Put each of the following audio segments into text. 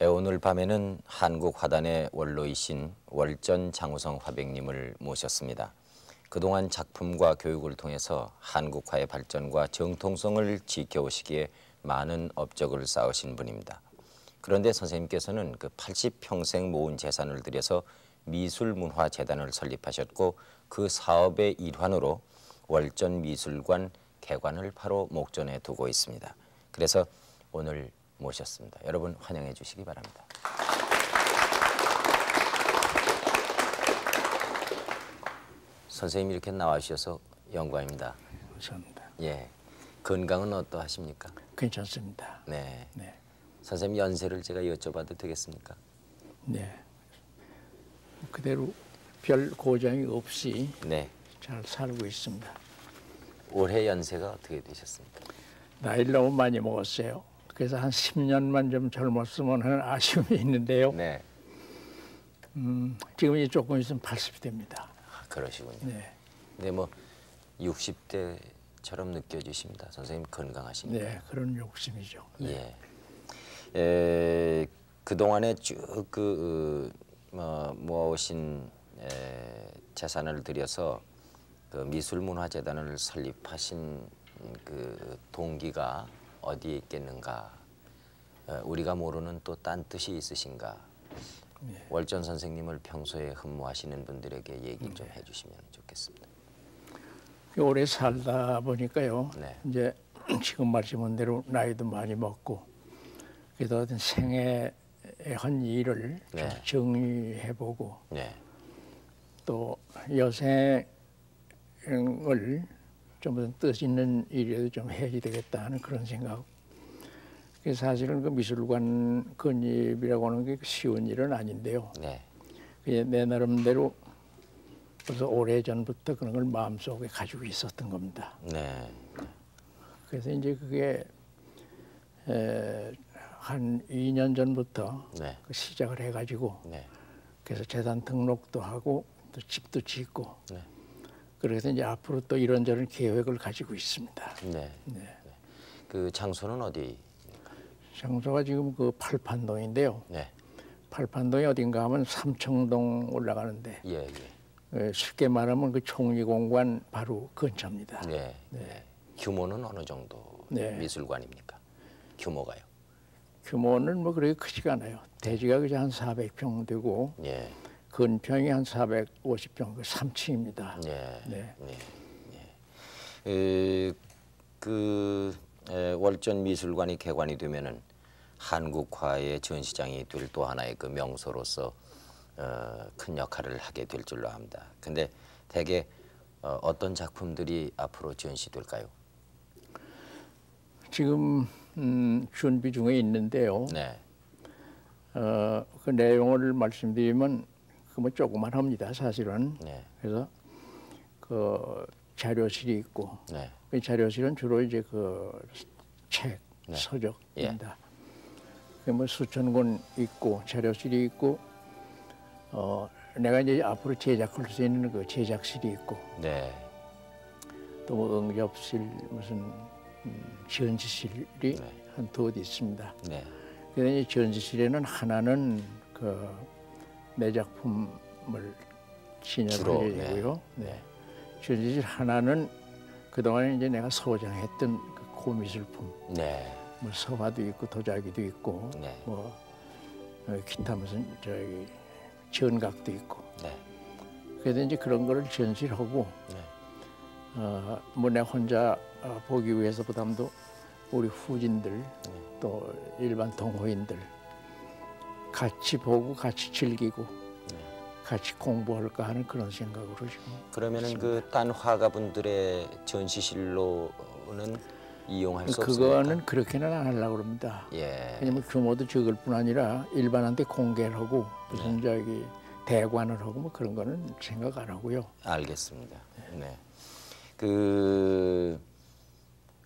오늘 밤에는 한국 화단의 원로이신 월전 장우성 화백님을 모셨습니다. 그동안 작품과 교육을 통해서 한국화의 발전과 정통성을 지켜오시기에 많은 업적을 쌓으신 분입니다. 그런데 선생님께서는 그 80평생 모은 재산을 들여서 미술문화재단을 설립하셨고 그 사업의 일환으로 월전미술관 개관을 바로 목전에 두고 있습니다. 그래서 오늘 모셨습니다. 여러분 환영해 주시기 바랍니다. 선생님 이렇게 나와주셔서 영광입니다. 감사합니다. 예, 건강은 어떠하십니까? 괜찮습니다. 네. 네. 선생님 연세를 제가 여쭤봐도 되겠습니까? 네. 그대로 별 고장이 없이 네. 잘 살고 있습니다. 올해 연세가 어떻게 되셨습니까? 나이를 너무 많이 먹었어요. 그래서 한 10년만 좀 젊었으면 하는 아쉬움이 있는데요. 네. 지금 이제 조금 있으면 80이 됩니다. 아, 그러시군요. 네. 근데 뭐 60대처럼 느껴지십니다. 선생님 건강하십니까? 네, 그런 욕심이죠. 예. 그동안에 쭉 모아오신 재산을 들여서 그 미술문화재단을 설립하신 그 동기가 어디에 있겠는가? 우리가 모르는 또 딴 뜻이 있으신가? 네. 월전 선생님을 평소에 흠모하시는 분들에게 얘기 좀 해주시면 좋겠습니다. 오래 살다 보니까요. 네. 이제 지금 말씀한 대로 나이도 많이 먹고 그래도 어떤 생애에 한 일을 네. 좀 정리해보고 네. 또 여생을 좀 뜻 있는 일이라도 좀 해야 되겠다 하는 그런 생각. 그래서 사실은 그 미술관 건립이라고 하는 게 쉬운 일은 아닌데요. 네. 그게 내 나름대로 벌써 오래전부터 그런 걸 마음속에 가지고 있었던 겁니다. 네. 그래서 이제 그게 한 2년 전부터 네. 시작을 해가지고 네. 그래서 재단 등록도 하고 또 집도 짓고 네. 그래서 이제 앞으로 또 이런저런 계획을 가지고 있습니다. 네. 네. 그 장소는 어디? 장소가 지금 그 팔판동인데요. 네. 팔판동이 어딘가 하면 삼청동 올라가는데 예, 예. 쉽게 말하면 그 총리공관 바로 근처입니다. 네. 네. 규모는 어느 정도 네. 미술관입니까? 규모가요? 규모는 뭐 그렇게 크지가 않아요. 대지가 그저 한 400평 되고 예. 근평이 한 450평, 그 3층입니다. 예. 네. 네. 예. 월전 미술관이 개관이 되면은 한국화의 전시장이 될 또 하나의 그 명소로서 큰 역할을 하게 될 줄로 압니다. 근데 대개 어떤 작품들이 앞으로 전시될까요? 지금 준비 중에 있는데요. 네. 그 내용을 말씀드리면 그 뭐 조그만 합니다, 사실은. 네. 그래서 그 자료실이 있고 네. 그 자료실은 주로 이제 그 책, 네. 서적입니다. 그 뭐 수천 권 있고 자료실이 있고 내가 이제 앞으로 제작할 수 있는 그 제작실이 있고 네. 또 뭐 응접실 무슨 전시실이 네. 한 두 개 있습니다. 네. 그래서 이 전시실에는 하나는 그 내 작품을 주로, 진열할 예고요. 네. 전시실 하나는 그동안 이제 내가 소장했던 그 고미술품, 네. 뭐 서화도 있고 도자기도 있고, 네. 뭐 기타 무슨 저기 전각도 있고. 네. 그래서 이제 그런 거를 전시하고, 네. 뭐 내가 혼자 보기 위해서보다도 우리 후진들 또 일반 동호인들 같이 보고 같이 즐기고 같이 공부할까 하는 그런 생각으로 지금. 그러면은 그 딴 화가분들의 전시실로는 이용할 수 없습니까? 그거는 그렇게는 안 하려고 그럽니다. 예. 왜냐면 규모도 적을 뿐 아니라 일반한테 공개를 하고 무슨 저기 대관을 하고 뭐 그런 거는 생각 안 하고요. 알겠습니다. 네. 그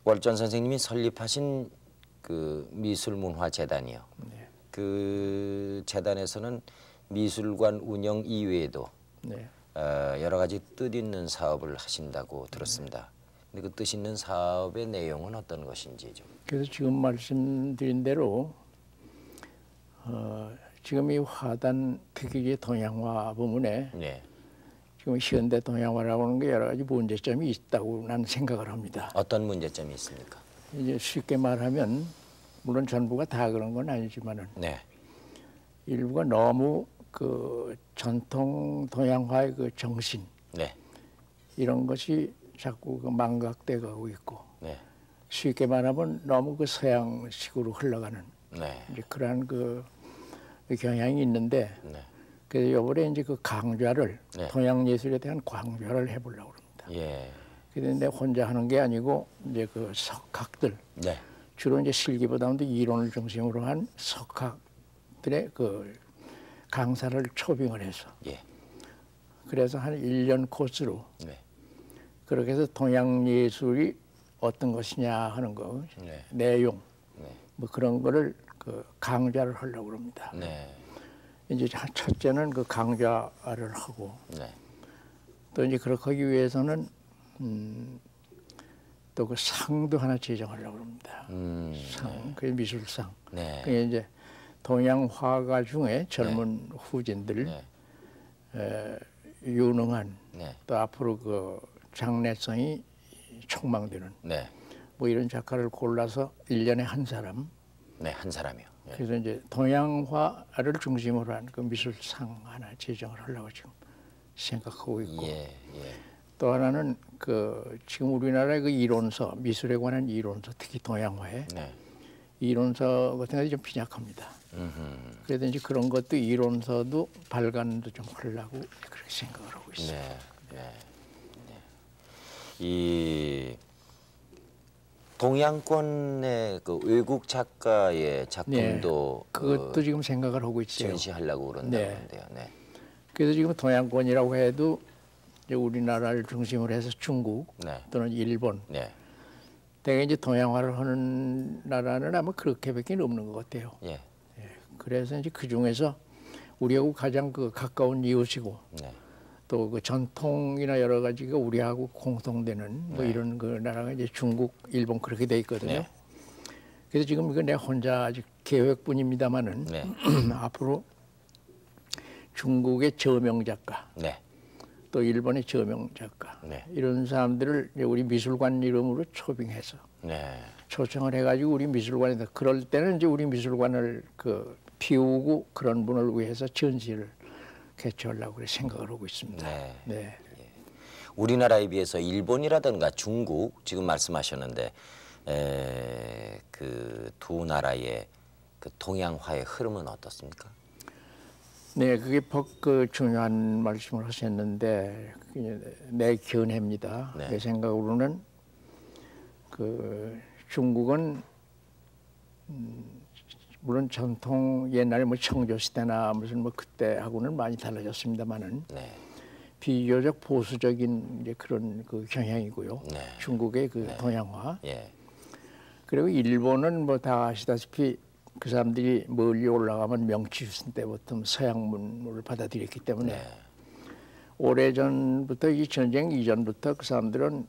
월전 선생님이 설립하신 그 미술문화재단이요. 네. 그 재단에서는 미술관 운영 이외에도 네. 여러 가지 뜻 있는 사업을 하신다고 들었습니다. 근데 그 뜻 있는 사업의 내용은 어떤 것인지 좀. 그래서 지금 말씀드린 대로 지금 이 화단 특유의 동양화 부분에 네. 지금 현대 동양화라고 하는 게 여러 가지 문제점이 있다고 나는 생각을 합니다. 어떤 문제점이 있습니까? 이제 쉽게 말하면 물론 전부가 다 그런 건 아니지만은 네. 일부가 너무 그 전통 동양화의 그 정신 네. 이런 것이 자꾸 그 망각돼 가고 있고 네. 쉽게 말하면 너무 그 서양식으로 흘러가는 네. 이제 그러한 그 경향이 있는데 네. 그래서 이번에 이제 그 강좌를 네. 동양 예술에 대한 강좌를 해보려고 합니다. 예. 그런데 혼자 하는 게 아니고 이제 그 석학들 네. 주로 이제 실기보다도 이론을 중심으로 한 석학들의 그 강사를 초빙을 해서 예. 그래서 한 1년 코스로 네. 그렇게 해서 동양 예술이 어떤 것이냐 하는 거 네. 내용 네. 뭐 그런 거를 그 강좌를 하려고 합니다. 네. 이제 첫째는 그 강좌를 하고 네. 또 이제 그렇게 하기 위해서는 또 그 상도 하나 제정하려고 합니다. 상, 그 미술상. 네. 그게 이제 동양 화가 중에 젊은 후진들 네. 유능한 네. 또 앞으로 그 장래성이 촉망되는 네. 뭐 이런 작가를 골라서 1년에 한 사람. 네. 한 사람이요. 예. 그래서 이제 동양화를 중심으로 한 그 미술상 하나 제정을 하려고 지금 생각하고 있고 예. 예. 또 하나는 그 지금 우리나라의 그 이론서 미술에 관한 이론서 특히 동양화에 네. 이론서 같은 게 좀 빈약합니다. 그래서 이제 그런 것도 이론서도 발간도 좀 하려고 그렇게 생각을 하고 있습니다. 네. 네. 네. 이 동양권의 그 외국 작가의 작품도 그것도 지금 생각을 하고 있어요. 전시하려고 그런다는데요. 네. 그래서 지금 동양권이라고 해도 이제 우리나라를 중심으로 해서 중국 네. 또는 일본 네. 대개 이제 동양화를 하는 나라는 아마 그렇게밖에 없는 것 같아요. 예. 그래서 이제 그 중에서 우리하고 가장 그 가까운 이웃이고 네. 또 그 전통이나 여러 가지가 우리하고 공통되는 뭐 이런 그 나라가 이제 중국, 일본 그렇게 돼 있거든요. 네. 그래서 지금 이거 내가 혼자 아직 계획뿐입니다만은 네. 앞으로 중국의 저명 작가 네. 또 일본의 저명 작가 네. 이런 사람들을 이제 우리 미술관 이름으로 초빙해서 네. 초청을 해가지고 우리 미술관에서 그럴 때는 이제 우리 미술관을 그 피우고 그런 분을 위해서 전시를 개최하려고 그래 생각을 하고 있습니다. 네. 네. 우리나라에 비해서 일본이라든가 중국 지금 말씀하셨는데 그 두 나라의 그 동양화의 흐름은 어떻습니까? 네, 그게 그 중요한 말씀을 하셨는데 내 견해입니다. 네. 내 생각으로는 그 중국은 물론 전통 옛날에 뭐 청조 시대나 무슨 뭐 그때하고는 많이 달라졌습니다만은 네. 비교적 보수적인 이제 그런 그 경향이고요. 네. 중국의 그 동양화. 예. 그리고 일본은 뭐 다 아시다시피 그 사람들이 멀리 올라가면 명치유신 때부터 서양 문물을 받아들였기 때문에 오래전부터 이 전쟁 이전부터 그 사람들은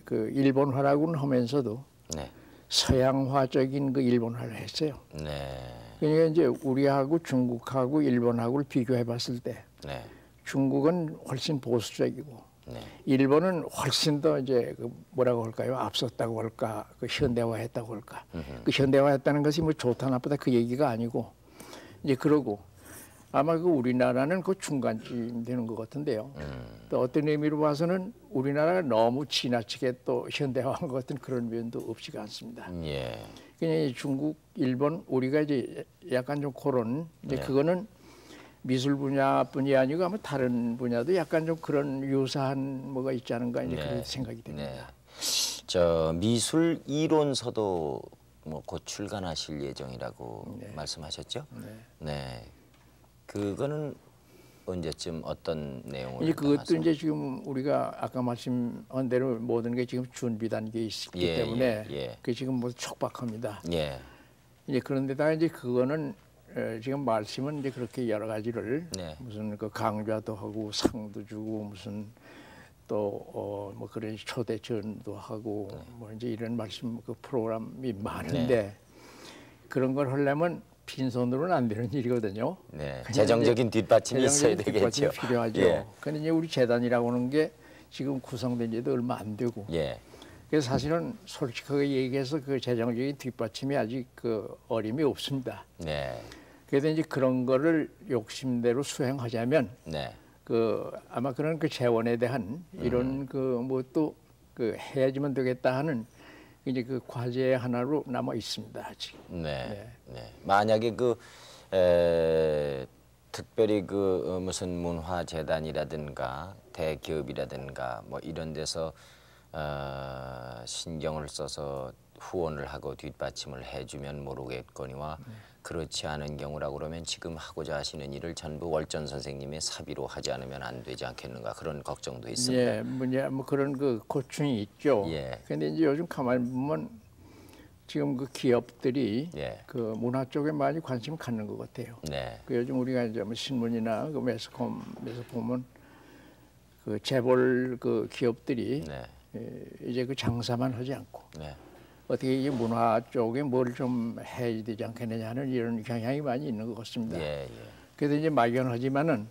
그 일본화라고는 하면서도 네. 서양화적인 그 일본화를 했어요. 네. 그러니까 이제 우리하고 중국하고 일본하고를 비교해 봤을 때 네. 중국은 훨씬 보수적이고 네. 일본은 훨씬 더 이제 그 뭐라고 할까요? 앞섰다고 할까? 그 현대화했다고 할까? 그 현대화했다는 것이 뭐 좋다 나쁘다 그 얘기가 아니고 이제 그러고 아마 그 우리나라는 그 중간쯤 되는 것 같은데요. 또 어떤 의미로 봐서는 우리나라가 너무 지나치게 또 현대화한 것 같은 그런 면도 없지가 않습니다. 예. 그냥 중국, 일본 우리가 이제 약간 좀 그런 이제 그거는 미술 분야뿐이 아니고 아마 다른 분야도 약간 좀 그런 유사한 뭐가 있지 않은가 이제 그런 생각이 듭니다. 네. 저 미술 이론서도 뭐 곧 출간하실 예정이라고 말씀하셨죠? 네. 그거는 언제쯤 어떤 내용을 이제 그것도 담아서? 이제 지금 우리가 아까 말씀한 대로 모든 게 지금 준비 단계에 있기 때문에 그 지금 뭐 촉박합니다. 예. 이제 그런데다가 이제 그거는 지금 말씀은 이제 그렇게 여러 가지를 무슨 그 강좌도 하고 상도 주고 무슨 또 뭐 그런 초대전도 하고 뭐 이제 이런 말씀 그 프로그램이 많은데 그런 걸 하려면 빈손으로는 안 되는 일이거든요. 네, 재정적인 뒷받침이 있어야 되겠죠. 뒷받침이 필요하죠. 예. 근데 이제 우리 재단이라고 하는 게 지금 구성된 지도 얼마 안 되고. 예. 그래서 사실은 솔직하게 얘기해서 그 재정적인 뒷받침이 아직 그 어림이 없습니다. 네. 그래서 이제 그런 거를 욕심대로 수행하자면 네. 그 아마 그런 그 재원에 대한 이런 그 뭐 또 그 해야지만 되겠다 하는 이제 그 과제 하나로 남아 있습니다 아직. 네. 네. 만약에 그 특별히 그 무슨 문화재단이라든가 대기업이라든가 뭐 이런 데서 신경을 써서 후원을 하고 뒷받침을 해주면 모르겠거니와 그렇지 않은 경우라고 그러면 지금 하고자 하시는 일을 전부 월전 선생님의 사비로 하지 않으면 안 되지 않겠는가 그런 걱정도 있습니다. 예, 뭐 그런 그 고충이 있죠. 예. 근데 이제 요즘 가만히 보면 지금 그 기업들이 예. 그 문화 쪽에 많이 관심을 갖는 것 같아요. 네. 그 요즘 우리가 이제 뭐 신문이나 그 매스컴에서 보면 그 재벌 그 기업들이 네. 이제 그 장사만 하지 않고 네. 어떻게 이 문화 쪽에 뭘 좀 해야 되지 않겠느냐 하는 이런 경향이 많이 있는 것 같습니다. 예. 예. 그래서 이제 막연하지만은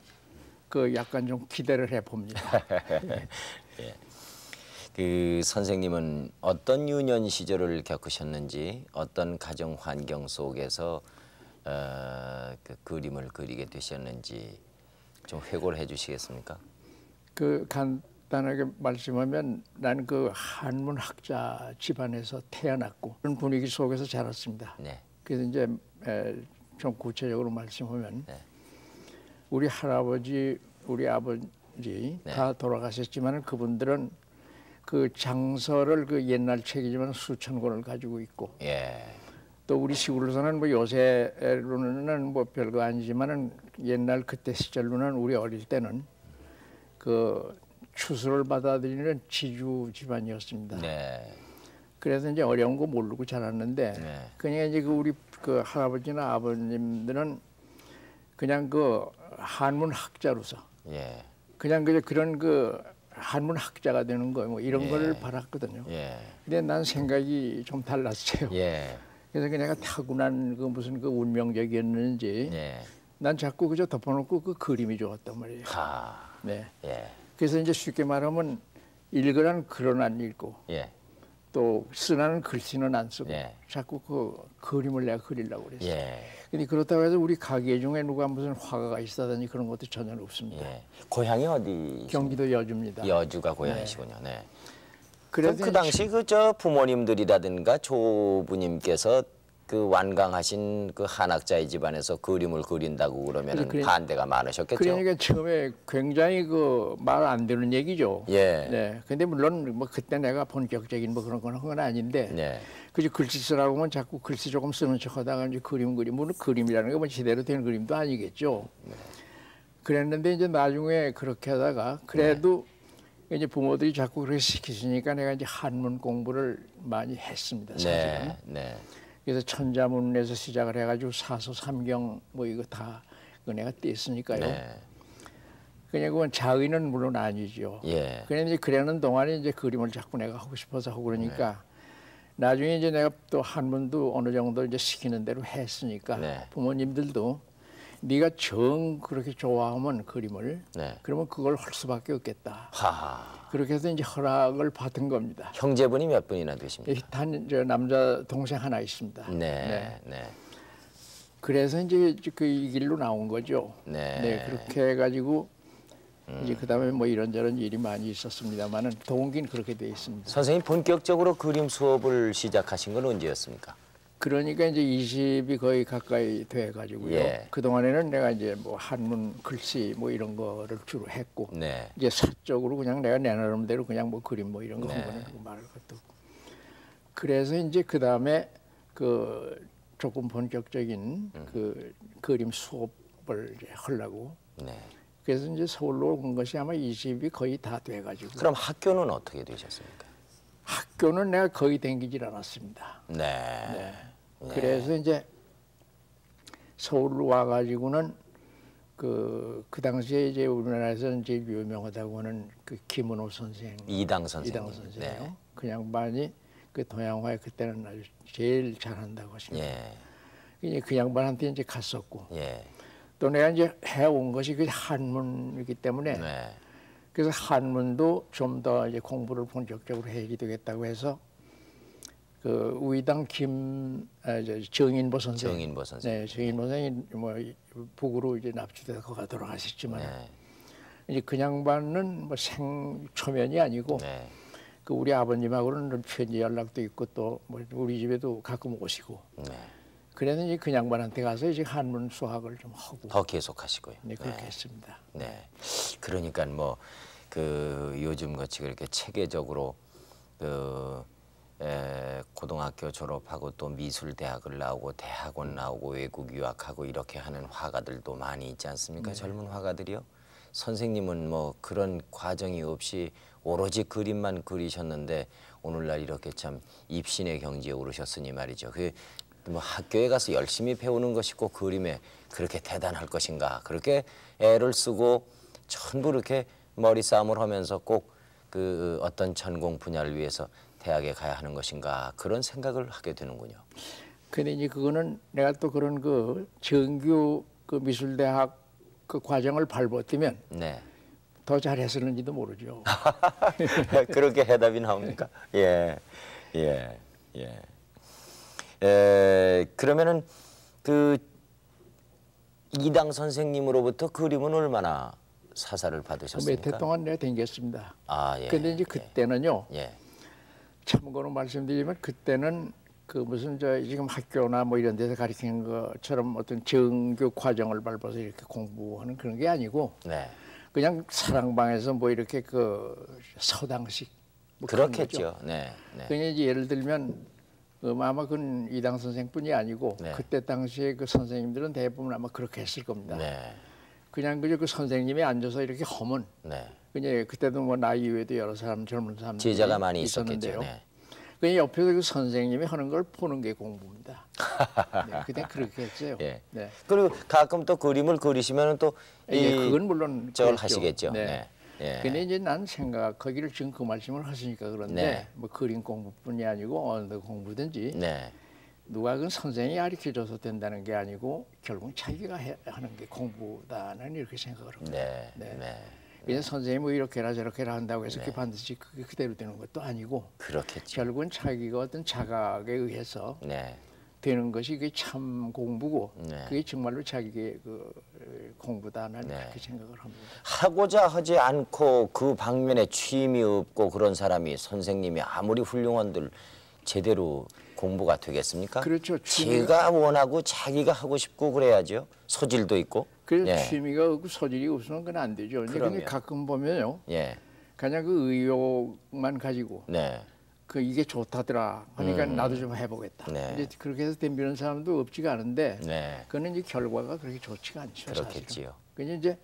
그 약간 좀 기대를 해 봅니다. 예. 그 선생님은 어떤 유년 시절을 겪으셨는지 어떤 가정 환경 속에서 그 그림을 그리게 되셨는지 좀 회고를 해주시겠습니까? 그 간단하게 말씀하면 나는 그 한문 학자 집안에서 태어났고 그런 분위기 속에서 자랐습니다. 네. 그래서 이제 좀 구체적으로 말씀하면 네. 우리 할아버지, 우리 아버지 네. 다 돌아가셨지만 그분들은 그 장서를 그 옛날 책이지만 수천 권을 가지고 있고 예. 또 우리 시골에서는 뭐 요새로는 뭐 별거 아니지만은 옛날 그때 시절로는 우리 어릴 때는 그 추수를 받아들이는 지주 집안이었습니다. 네. 그래서 이제 어려운 거 모르고 자랐는데 네. 그냥 이제 그 우리 그 할아버지나 아버님들은 그냥 그 한문 학자로서 예. 그냥 그런 그 한문 학자가 되는 거 뭐 이런 예. 걸 바랐거든요. 예. 근데 난 생각이 좀 달랐어요. 예. 그래서 내가 타고난 그 무슨 그 운명적이었는지 예. 난 자꾸 그저 덮어놓고 그 그림이 좋았단 말이에요. 하. 네. 예. 그래서 이제 쉽게 말하면 읽으라는 글은 안 읽고 예. 또 쓰라는 글씨는 안 쓰고 예. 자꾸 그 그림을 내가 그리려고 그랬어요. 예. 근데 그렇다고 해서 우리 가게 중에 누가 무슨 화가가 있다더니 그런 것도 전혀 없습니다. 예. 고향이 어디? 경기도 여주입니다. 여주가 고향이시군요. 네. 그래서 그 당시 그 저 부모님들이라든가 조부님께서 그 완강하신 그 한학자의 집안에서 그림을 그린다고 그러면 반대가 많으셨겠죠. 그러니까 처음에 굉장히 그 말 안 되는 얘기죠. 예. 네. 근데 물론 뭐 그때 내가 본격적인 뭐 그런 건 아닌데. 네. 그저 글씨 쓰라고 하면 자꾸 글씨 조금 쓰는 척하다가 이제 그림 물론 그림이라는 게 뭐 제대로 된 그림도 아니겠죠. 네. 그랬는데 이제 나중에 그렇게 하다가 그래도 이제 부모들이 자꾸 그렇게 시키시니까 내가 이제 한문 공부를 많이 했습니다. 사실은. 네. 네. 그래서 천자문에서 시작을 해가지고 사서 삼경 뭐 이거 다 그 내가 뗐으니까요. 네. 그냥 그건 자의는 물론 아니죠. 예. 그냥 이제 그러는 동안에 이제 그림을 자꾸 내가 하고 싶어서 하고 그러니까 나중에 이제 내가 또 한문도 어느 정도 이제 시키는 대로 했으니까 네. 부모님들도 네가 정 그렇게 좋아하면 그림을 네. 그러면 그걸 할 수밖에 없겠다. 하하. 그렇게 해서 이제 허락을 받은 겁니다. 형제분이 몇 분이나 되십니까? 저 남자 동생 하나 있습니다. 네. 네. 그래서 이제 그 이 길로 나온 거죠. 네. 네, 그렇게 해가지고 이제 그다음에 뭐 이런저런 일이 많이 있었습니다만은 동기는 그렇게 돼 있습니다. 선생님 본격적으로 그림 수업을 시작하신 건 언제였습니까? 그러니까 이제 20이 거의 가까이 돼 가지고요. 예. 그 동안에는 내가 이제 뭐 한문 글씨 뭐 이런 거를 주로 했고 네. 이제 사적으로 그냥 내가 내 나름대로 그냥 뭐 그림 뭐 이런 거 네. 한 거는 말할 것도 없고. 그래서 이제 그 다음에 그 조금 본격적인 그 그림 수업을 이제 하려고. 네. 그래서 이제 서울로 온 것이 아마 20이 거의 다 돼가지고. 그럼 학교는 어떻게 되셨습니까? 학교는 내가 거의 댕기질 않았습니다. 네. 네. 그래서 이제 서울로 와가지고는 그 당시에 이제 우리나라에서 이제 유명하다고 하는 그 김은호 선생, 이당 선생님. 이당 선생요. 네. 그 양반이 그 동양화에 그때는 아주 제일 잘한다고 하십니다. 예. 이제 그 양반한테 이제 갔었고 예. 또 내가 이제 해온 것이 그 한문이기 때문에 네. 그래서 한문도 좀 더 이제 공부를 본격적으로 해야 되겠다고 해서 그 우이당 정인보 선생, 정인보 선생. 네, 정인보 선생이 뭐 북으로 이제 납치돼서 거가 돌아가셨지만 네. 이제 그 양반은 뭐 생초면이 아니고 네. 그 우리 아버님하고는 편지 연락도 있고 또 뭐 우리 집에도 가끔 오시고 네. 그래서 이제 그 양반한테 가서 이제 한문 수학을 좀 하고 더 계속하시고요. 네, 그렇게 했습니다. 네. 그러니까 뭐 그 요즘 같이 그렇게 체계적으로 그 고등학교 졸업하고 또 미술대학을 나오고 대학원 나오고 외국 유학하고 이렇게 하는 화가들도 많이 있지 않습니까? 젊은 화가들이요. 선생님은 뭐 그런 과정이 없이 오로지 그림만 그리셨는데 오늘날 이렇게 참 입신의 경지에 오르셨으니 말이죠. 그 뭐 학교에 가서 열심히 배우는 것이 꼭 그림에 그렇게 대단할 것인가? 그렇게 애를 쓰고 전부 이렇게 머리 싸움을 하면서 꼭 그 어떤 전공 분야를 위해서 대학에 가야 하는 것인가? 그런 생각을 하게 되는군요. 근데 이제 그거는 내가 또 그런 그 정규 그 미술대학 그 과정을 밟았으면 네. 더 잘했을는지도 모르죠. 그렇게 해답이 나옵니까? 예, 예, 예. 그러면은 그 이당 선생님으로부터 그림은 얼마나 사사를 받으셨습니까? 몇 해 동안 내가 댕겼습니다. 아, 예. 근데 이제 그때는요. 예. 참고로 말씀드리면 그때는 그 무슨 저 지금 학교나 뭐 이런 데서 가르치는 것처럼 어떤 정규 과정을 밟아서 이렇게 공부하는 그런 게 아니고 네. 그냥 사랑방에서 뭐 이렇게 그 서당식 뭐 그런 그렇겠죠. 거죠. 네. 네. 그냥 이제 예를 들면 아마 그건 이당 선생뿐이 아니고 네. 그때 당시에 그 선생님들은 대부분 아마 그렇게 했을 겁니다. 네. 그냥 그저 그 선생님이 앉아서 이렇게 하면 네. 그냥 그때도 뭐 나이 외에도 여러 사람 젊은 사람들이 제자가 많이 있었는데요. 있었겠죠. 네. 그냥 옆에서 그 선생님이 하는 걸 보는 게 공부입니다. 네, 그때 그렇게 했어요. 예. 네. 그리고 가끔 또 그림을 그리시면 또 예, 그건 물론 저걸 그랬죠. 하시겠죠. 네. 네. 예. 근데 이제 난 생각하기를 지금 그 말씀을 하시니까 그런데 네. 뭐 그림 공부뿐이 아니고 어느 공부든지 네. 누가 그 선생이 가르쳐줘서 된다는 게 아니고 결국 자기가 하는 게 공부다는 이렇게 생각을 합니다. 네. 네. 네. 그냥 선생님이 뭐 이렇게라 저렇게라 한다고 해서 그게 반드시 그게 그대로 되는 것도 아니고 그렇겠죠. 결국은 자기가 어떤 자각에 의해서 네. 되는 것이 그게 참 공부고 네. 그게 정말로 자기의 그 공부다는 네. 그렇게 생각을 합니다. 하고자 하지 않고 그 방면에 취임이 없고 그런 사람이 선생님이 아무리 훌륭한들 제대로 공부가 되겠습니까? 그렇죠. 제가 원하고 자기가 하고 싶고 그래야죠. 소질도 있고. 그래서 예. 취미가 없고 소질이 없으면 그건 안 되죠. 근데 그럼요. 가끔 보면요, 예. 그냥 그 의욕만 가지고 네. 그 이게 좋다더라 하니까 나도 좀 해보겠다. 네. 이제 그렇게 해서 덤비는 사람도 없지가 않은데, 네. 그거는 이제 결과가 그렇게 좋지가 않죠. 사실은. 그렇겠지요. 그냥 이제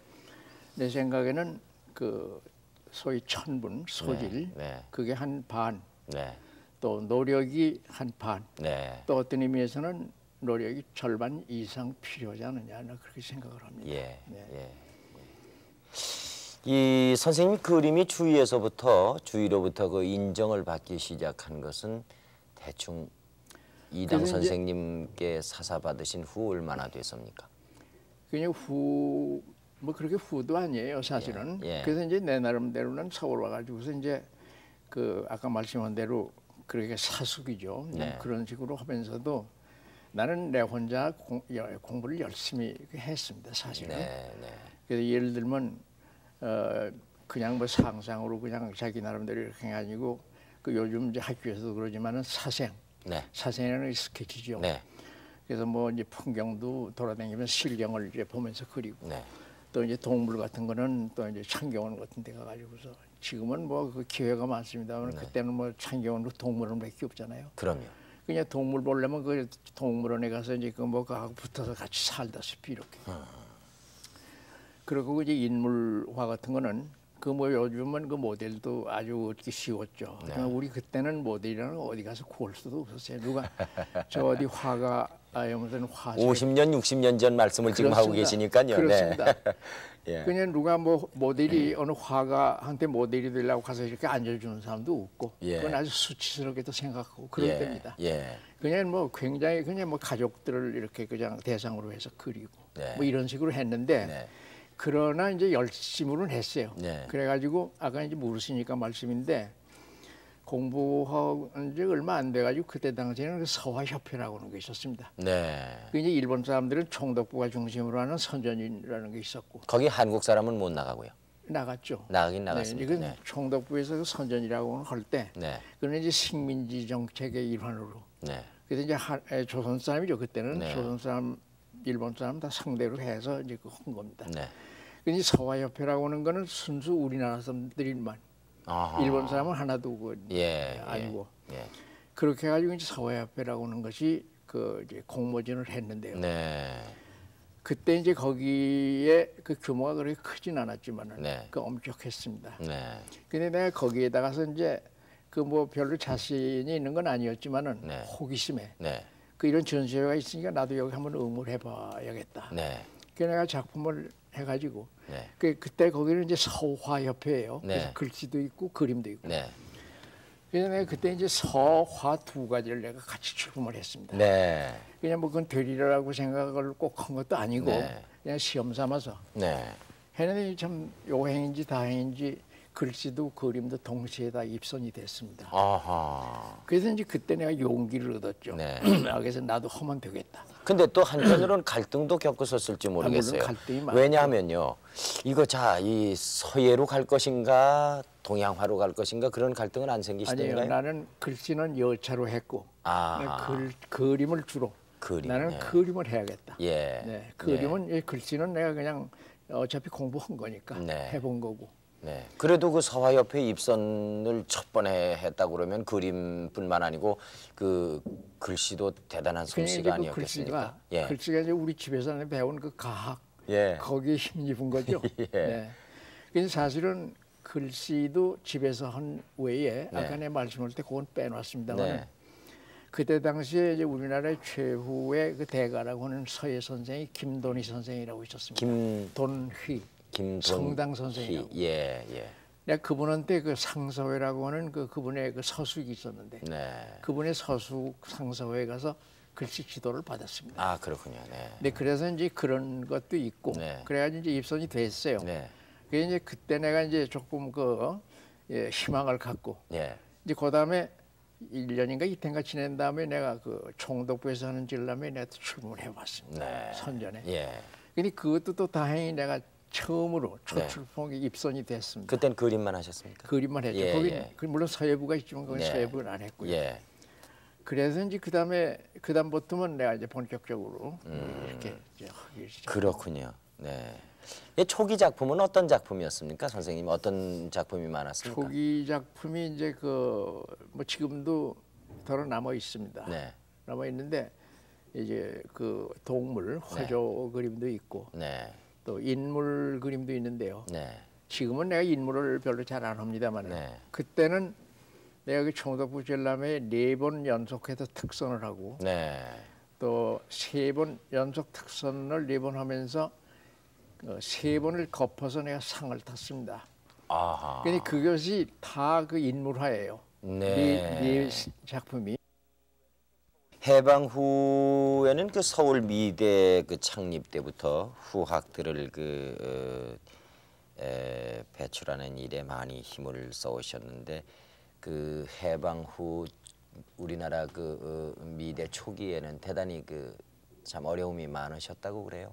내 생각에는 그 소위 천분 소질 네. 그게 한 반, 네. 또 노력이 한 반, 네. 또 어떤 의미에서는 노력이 절반 이상 필요하지 않느냐 그렇게 생각을 합니다. 예. 네. 예. 이 선생님 그림이 주위로부터 그 인정을 받기 시작한 것은 대충 이당 그래서 이제 선생님께 사사 받으신 후 얼마나 됐습니까? 그냥 뭐 그렇게 후도 아니에요 사실은. 예, 예. 그래서 이제 내 나름대로는 서울 와가지고서 이제 그 아까 말씀한 대로 그렇게 사숙이죠. 네. 그런 식으로 하면서도 나는 내 혼자 공부를 열심히 했습니다 사실은. 네, 네. 그래서 예를 들면 그냥 뭐 상상으로 그냥 자기 나름대로 이렇게 아니고 그 요즘 이제 학교에서도 그러지만은 네. 사생이라는 스케치죠. 네. 그래서 뭐 이제 풍경도 돌아다니면서 실경을 이제 보면서 그리고 네. 또 이제 동물 같은 거는 또 이제 창경원 같은 데 가가지고서 지금은 뭐 그 기회가 많습니다만 그때는 뭐 창경원도 동물원밖에 없잖아요. 그럼요. 그냥 동물 보려면 그 동물원에 가서 이제 그 뭐하고 붙어서 같이 살다시피 이렇게. 그리고 이제 인물화 같은 거는 그 뭐 요즘은 그 모델도 아주 얻기 쉬웠죠. 네. 우리 그때는 모델이라는 거 어디 가서 구할 수도 없었어요. 누가 저 어디 화가 무슨 화재. 50년, 60년 전 말씀을 지금 하고 계시니까요. 그렇습니다. 네. 예. 그냥 누가 뭐 모델이 어느 화가한테 모델이 되려고 가서 이렇게 앉아주는 사람도 없고, 예. 그건 아주 수치스럽게도 생각하고 그럴 예. 때입니다. 예. 그냥 뭐 굉장히 그냥 뭐 가족들을 이렇게 그냥 대상으로 해서 그리고 네. 뭐 이런 식으로 했는데, 네. 그러나 이제 열심으로는 했어요. 네. 그래가지고 아까 이제 물으시니까 말씀인데, 공부한 지 얼마 안 돼가지고 그때 당시에는 그 서화협회라고 하는 게 있었습니다. 네. 그 이제 일본 사람들은 총독부가 중심으로 하는 선전이라는 게 있었고, 거기 한국 사람은 못 나가고요. 나갔죠. 나가긴 나갔습니다. 이건 총독부에서 그 선전이라고 할 때, 네. 그는 이제 식민지 정책의 일환으로. 네. 그래서 이제 조선 사람이죠. 그때는 네. 조선 사람, 일본 사람 다 상대로 해서 이제 한 겁니다. 네. 근데 서화협회라고 하는 거는 순수 우리나라 사람들만, 아하. 일본 사람은 하나도 그 예. 아니고. 예. 그렇게 해가지고 이제 서화협회라고 하는 것이 그 이제 공모전을 했는데요. 네. 그때 이제 거기에 그 규모가 그렇게 크진 않았지만은 네. 그 엄격했습니다. 네. 근데 내가 거기에다가서 이제 그 뭐 별로 자신이 있는 건 아니었지만은 네. 호기심에 네. 그 이런 전시회가 있으니까 나도 여기 한번 응모를 해봐야겠다. 네. 그래서 내가 작품을 해가지고 네. 그때 거기는 이제 서화협회예요. 네. 그래서 글씨도 있고 그림도 있고. 네. 그래서 내가 그때 이제 서화 두 가지를 내가 같이 출품을 했습니다. 네. 그냥 뭐 그건 되리라고 생각을 꼭 한 것도 아니고 네. 그냥 시험 삼아서 네. 했는데 참 요행인지 다행인지 글씨도 그림도 동시에 다 입선이 됐습니다. 아하. 그래서 이제 그때 내가 용기를 얻었죠. 네. 그래서 나도 하면 되겠다. 근데 또 한편으로는 갈등도 겪으셨을지 모르겠어요. 물론 갈등이 많죠. 왜냐하면요, 이거 이 서예로 갈 것인가, 동양화로 갈 것인가 그런 갈등은 안 아니에요. 생기시던가요? 나는 글씨는 여차로 했고 아, 그림을 주로. 그림. 나는 예. 그림을 해야겠다. 예. 네, 그림은 글씨는 내가 그냥 어차피 공부한 거니까 네. 해본 거고. 네. 그래도 그 서화협회 입선을 첫 번에 했다 그러면 그림뿐만 아니고 그 글씨도 대단한 솜씨가 그 아니었겠습니까? 글씨가 이제 우리 집에서 배운 그 가학 예. 거기에 힘입은 거죠. 예. 네. 근데 사실은 글씨도 집에서 한 외에 네. 아까 내 말씀할 때 그건 빼놨습니다만 네. 그때 당시에 이제 우리나라의 최후의 그 대가라고 하는 서예 선생이 김돈희 선생이라고 있었습니다. 김돈휘 성당 선생이라고. 예, 예. 내가 그분한테 그 상서회라고 하는 그분의 그 서숙이 있었는데 네. 그분의 서숙 상서회에 가서 글씨 지도를 받았습니다. 아, 그렇군요. 네. 네, 그래서 이제 그런 것도 있고 네. 그래가지고 이제 입선이 됐어요. 네. 그래서 이제 그때 내가 이제 조금 희망을 갖고 예. 이제 그 다음에 1년인가 이때인가 지낸 다음에 내가 그 총독부에서 하는 진람에 내가 출문을 해봤습니다. 네. 선전에. 예. 근데 그것도 또 다행히 내가 처음으로 첫 네. 출품이 입선이 됐습니다. 그땐 그림만 하셨습니까? 그림만 했죠. 예, 거기 예. 물론 서예부가 있지만 거기 네. 서예부는 안 했고요. 예. 그래서 이제 그다음부터는 내가 이제 본격적으로 이렇게 이제 하기 시작. 그렇군요. 네. 이 초기 작품은 어떤 작품이었습니까, 선생님? 어떤 작품이 많았습니까? 초기 작품이 이제 뭐 지금도 덜어 남아 있습니다. 네. 남아 있는데 이제 그 동물 화조 그림도 있고 네. 또 인물 그림도 있는데요. 네. 지금은 내가 인물을 별로 잘 안 합니다만 네. 그때는 내가 그 총독부 전람회 4번 연속해서 특선을 하고 네. 또 3번 연속 특선을 4번 하면서 3번을 거쳐서 내가 상을 탔습니다. 아하. 근데 그것이 다 그 인물화예요. 네. 네 작품이. 해방 후에는 그 서울 미대 그 창립 때부터 후학들을 배출하는 일에 많이 힘을 써오셨는데 그 해방 후 우리나라 미대 초기에는 대단히 참 어려움이 많으셨다고 그래요.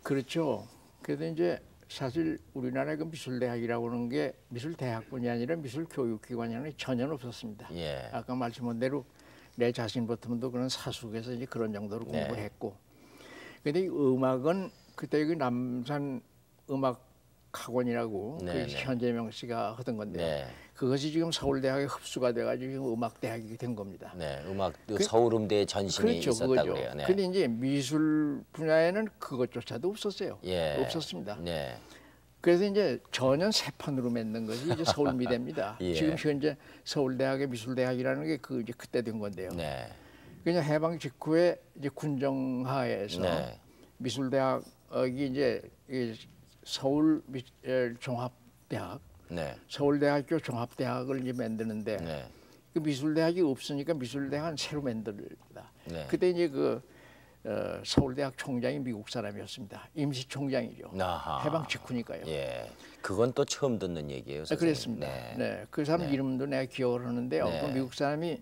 그렇죠. 그래서 이제 사실 우리나라의 그 미술대학이라고 하는 게 미술대학뿐이 아니라 미술교육기관이 전혀 없었습니다. 예. 아까 말씀한 대로 내 자신부터도 그런 사숙에서 이제 그런 정도로 네. 공부를 했고, 근데 이 음악은 그때 그 남산 음악학원이라고 네, 그 네. 현재명 씨가 하던 건데 네. 그것이 지금 서울대학에 흡수가 돼가지고 지금 음악대학이 된 겁니다. 네. 음악 서울음대에 전신이 그렇죠, 있었다고 그거죠. 그래요. 네. 근데 이제 미술 분야에는 그것조차도 없었어요. 예. 없었습니다. 네. 그래서 이제 전혀 새 판으로 맺는 것이 이제 서울미대입니다. 예. 지금 현재 서울대학의 미술대학이라는 게 이제 그때 된 건데요. 네. 그냥 해방 직후에 이제 군정하에서 네. 미술대학이 이제 이 서울 종합대학, 네. 서울대학교 종합대학을 이제 만드는데 네. 그 미술대학이 없으니까 미술대학은 새로 만들다. 네. 그때 이제 그 서울대학 총장이 미국 사람이었습니다. 임시총장이죠. 아하. 해방 직후니까요. 예. 그건 또 처음 듣는 얘기예요, 선생님. 그랬습니다. 네. 네. 그 사람 네. 이름도 내가 기억을 하는데요. 네. 그 미국 사람이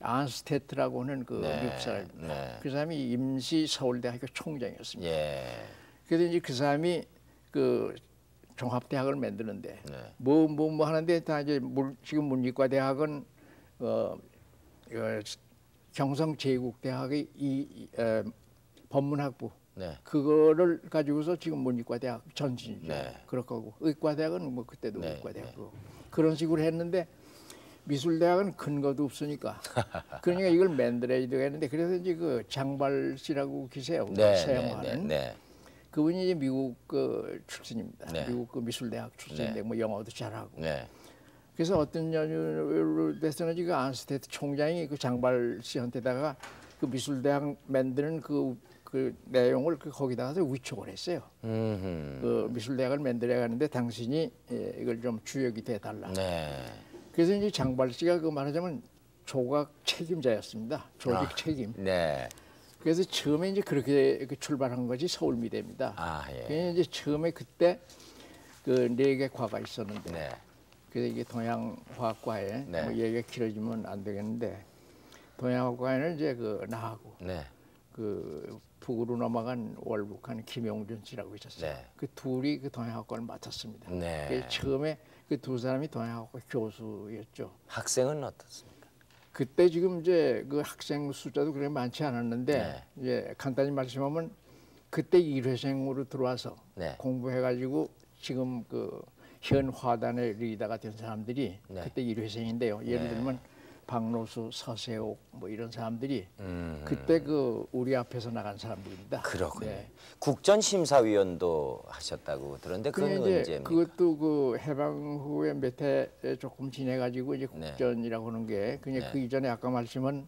안스테트라고 하는 그 네. 미국 사람입니다. 네. 그 사람이 임시 서울대학교 총장이었습니다. 예. 그래서 이제 그 사람이 그 종합대학을 만드는데 네. 뭐 하는데 다 이제 지금 문이과대학은 경성제국대학의 법문학부 네. 그거를 가지고서 지금 문이과대학 전신이죠. 네. 그럴 거고 의과대학은 뭐 그때도 네. 의과대학이고 그런 식으로 했는데 미술대학은 근거도 없으니까 그러니까 이걸 만들어야 되겠는데 그래서 이제 그 장발 씨라고 계세요. 네. 서양화는 네. 그분이 이제 미국 그 출신입니다. 네. 미국 그 미술대학 출신인데 네. 뭐 영어도 잘하고. 네. 그래서 어떤 연유로 돼서는 그 안스테트 총장이 그 장발 씨한테다가 그 미술대학 만드는 그 내용을 거기다가 위촉을 했어요. 그 미술대학을 만들어야 하는데 당신이 이걸 좀 주역이 돼달라. 네. 그래서 이제 장발 씨가 그 말하자면 조각 책임자였습니다. 조직 책임. 네. 그래서 처음에 이제 그렇게 출발한 것이 서울미대입니다. 아, 예. 그래서 이제 처음에 그때 그 4개 과가 있었는데 네. 그래서 이게 동양화학과에 네. 뭐 얘기가 길어지면 안 되겠는데 동양화과에는 이제 그 나하고 네. 그 북으로 넘어간 월북한 김용준 씨라고 있었어요. 네. 그 둘이 그 동양학과를 맡았습니다. 네. 그래서 처음에 그 두 사람이 동양학과 교수였죠. 학생은 어떻습니까? 그때 지금 이제 그 학생 숫자도 그렇게 많지 않았는데 네. 이제 간단히 말씀하면 그때 일회생으로 들어와서 네. 공부해가지고 지금 그 현 화단의 리더가 된 사람들이 네. 그때 일회생인데요. 예를 네. 들면 박노수, 서세옥 뭐 이런 사람들이 그때 그 우리 앞에서 나간 사람들입니다. 그렇군요. 네. 국전심사위원도 하셨다고 들었는데 그건 이제 언제입니까? 그것도 그 해방 후에 몇 해 조금 지내가지고 이제 네. 국전이라고 하는 게 그냥 네. 그 이전에 아까 말씀은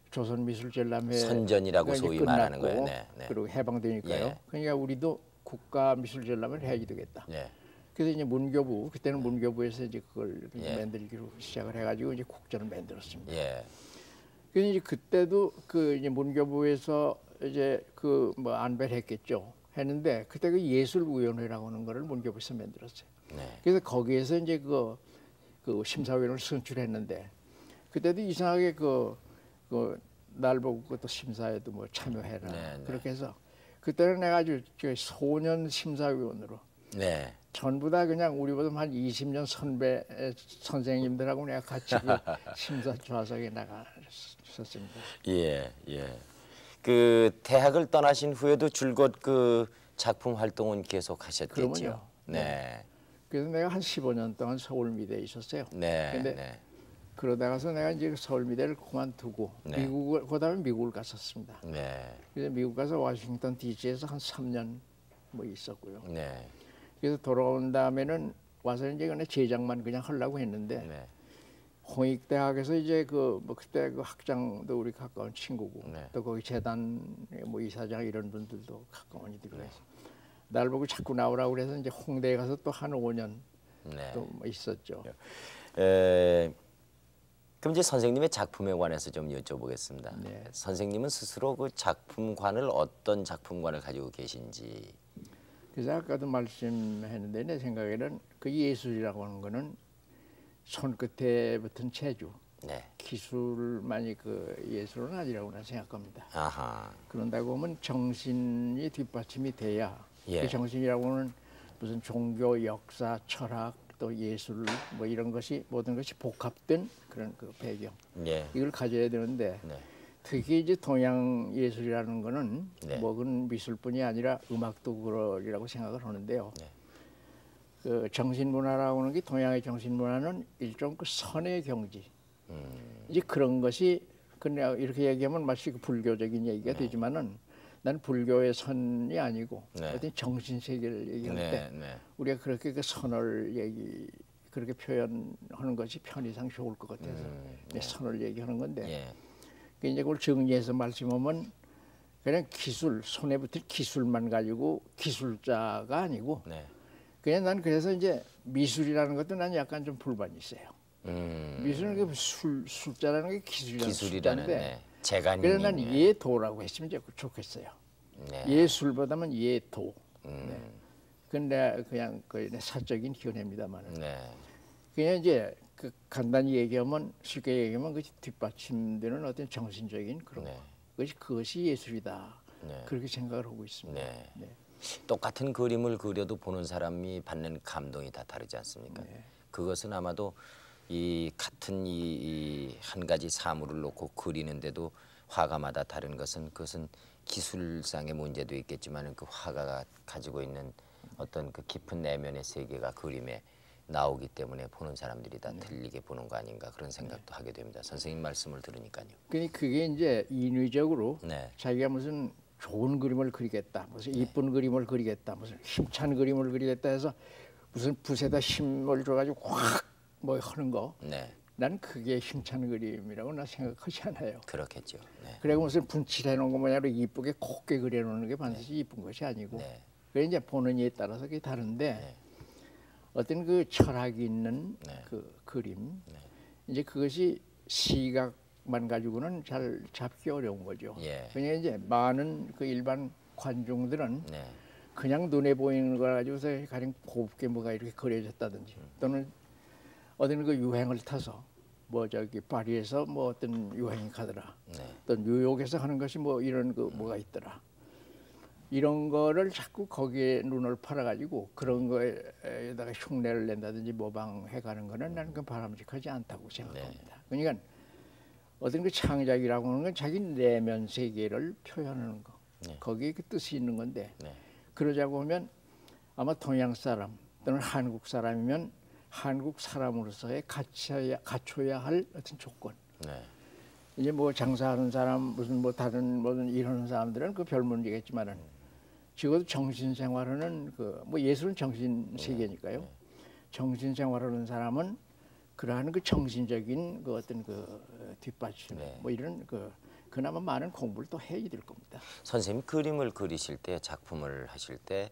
조선미술전람회 선전이라고 소위 말하는 거예요. 네. 네. 그리고 해방되니까요. 예. 그러니까 우리도 국가미술전람회를 해야지 되겠다. 네. 그래서 이제 문교부 그때는 문교부에서 이제 그걸 예. 만들기로 시작을 해가지고 이제 국전을 만들었습니다. 예. 그래서 이제 그때도 그 이제 문교부에서 이제 그 뭐 안배했겠죠. 했는데 그때 그 예술위원회라고 하는 거를 문교부에서 만들었어요. 네. 그래서 거기에서 이제 그 심사위원을 선출했는데 그때도 이상하게 날 보고 그것도 심사에도 뭐 참여해라 네, 네. 그렇게 해서 그때는 내가 아주 소년 심사위원으로 네. 전부 다 그냥 우리보다 한 20년 선배 선생님들하고 내가 같이 그 심사 좌석에 나갔었습니다. 예. 예. 그 대학을 떠나신 후에도 줄곧 그 작품 활동은 계속 하셨겠죠. 그러면요. 네. 그래서 내가 한 15년 동안 서울미대에 있었어요. 네. 근데 네. 그러다가서 내가 이제 서울미대를 그만두고 네. 그다음에 미국을 갔었습니다. 네. 그래서 미국 가서 워싱턴 D.C.에서 한 3년 뭐 있었고요. 네. 그래서 돌아온 다음에는 와서 이제 그냥 제작만 그냥 하려고 했는데 네. 홍익대학에서 이제 그 뭐 그때 그 학장도 우리 가까운 친구고 네. 또 거기 재단 뭐 이사장 이런 분들도 가까운 이들이 그래서 날 보고 자꾸 나오라고 그래서 이제 홍대에 가서 또 한 5년 네. 또 뭐 있었죠. 그럼 이제 선생님의 작품에 관해서 좀 여쭤보겠습니다. 네. 선생님은 스스로 그 작품관을 어떤 작품관을 가지고 계신지. 그래서 아까도 말씀했는데 내 생각에는 그 예술이라고 하는 거는 손끝에 붙은 재주, 네. 기술만이 그 예술은 아니라고 나 생각합니다. 아하. 그런다고 하면 정신이 뒷받침이 돼야 예. 그 정신이라고 하는 무슨 종교, 역사, 철학 또 예술 뭐 이런 것이 모든 것이 복합된 그런 그 배경 예. 이걸 가져야 되는데 네. 특히 이제 동양 예술이라는 거는 네. 뭐 그건 미술뿐이 아니라 음악도 그러리라고 생각을 하는데요. 네. 그 정신문화라고 하는 게 동양의 정신문화는 일종 그 선의 경지. 이제 그런 것이 그냥 이렇게 얘기하면 마치 그 불교적인 얘기가 되지만은 나는 불교의 선이 아니고 네. 어떤 정신 세계를 얘기할 때 네. 우리가 그렇게 그 선을 그렇게 표현하는 것이 편의상 좋을 것 같아서 내 선을 얘기하는 건데 예. 그 이제 그걸 정리해서 말씀하면 그냥 기술, 손에 붙을 기술만 가지고 기술자가 아니고 네. 그냥 난 그래서 이제 미술이라는 것도 난 약간 좀 불만이 있어요. 미술은 그 숫자라는 게 기술이라는 숫자인데 네. 재간이. 그래서 난 예도라고 했으면 좋겠어요. 네. 예술보다는 예도. 네. 근데 그냥 그 사적인 견해입니다만. 네. 그냥 이제 그 간단히 얘기하면 쉽게 얘기하면 그 뒷받침되는 어떤 정신적인 그런 네. 거. 그것이 예술이다. 네. 그렇게 생각을 하고 있습니다. 네. 네. 똑같은 그림을 그려도 보는 사람이 받는 감동이 다 다르지 않습니까? 네. 그것은 아마도 이 같은 이 한 가지 사물을 놓고 그리는데도 화가마다 다른 것은 그것은 기술상의 문제도 있겠지만 그 화가가 가지고 있는 어떤 그 깊은 내면의 세계가 그림에 나오기 때문에 보는 사람들이 다 틀리게 보는 거 아닌가 그런 생각도 하게 됩니다. 선생님 말씀을 들으니까요. 그게 이제 인위적으로 네. 자기가 무슨 좋은 그림을 그리겠다, 무슨 이쁜 그림을 그리겠다, 무슨 힘찬 그림을 그리겠다 해서 무슨 붓에다 힘을 줘가지고 확 뭐 하는 거. 네. 난 그게 힘찬 그림이라고 나 생각하지 않아요. 그렇겠죠. 네. 그리고 무슨 분칠해 놓은 거 뭐냐로 이쁘게 곱게 그려놓는 게 반드시 이쁜 것이 아니고. 네. 그래 이제 보는 이에 따라서 그게 다른데 네. 어떤 그 철학이 있는 네. 그 그림 네. 이제 그것이 시각만 가지고는 잘 잡기 어려운 거죠. 예. 그냥 이제 많은 그 일반 관중들은 네. 그냥 눈에 보이는 걸 가지고서 가령 곱게 뭐가 이렇게 그려졌다든지 또는 어떤 그 유행을 타서 뭐 저기 파리에서 뭐 어떤 유행이 가더라. 네. 또 뉴욕에서 하는 것이 뭐 이런 그 뭐가 있더라. 이런 거를 자꾸 거기에 눈을 팔아가지고 그런 거에다가 흉내를 낸다든지 모방해가는 거는 나는 그 바람직하지 않다고 생각합니다. 그러니까 어떤 그 창작이라고 하는 건 자기 내면 세계를 표현하는 거. 네. 거기에 그 뜻이 있는 건데 네. 그러자고 하면 아마 동양 사람 또는 한국 사람이면 한국 사람으로서의 갖춰야 할 어떤 조건. 네. 이제 뭐 장사하는 사람 무슨 뭐 다른 뭐든 일하는 사람들은 그 별 문제겠지만은 적어도 정신 생활하는 그 뭐 예술은 정신 세계니까요. 정신 생활하는 사람은 그러한 그 정신적인 그 어떤 그 뒷받침 뭐 이런 그 그나마 많은 공부를 또 해야 될 겁니다. 선생님 그림을 그리실 때 작품을 하실 때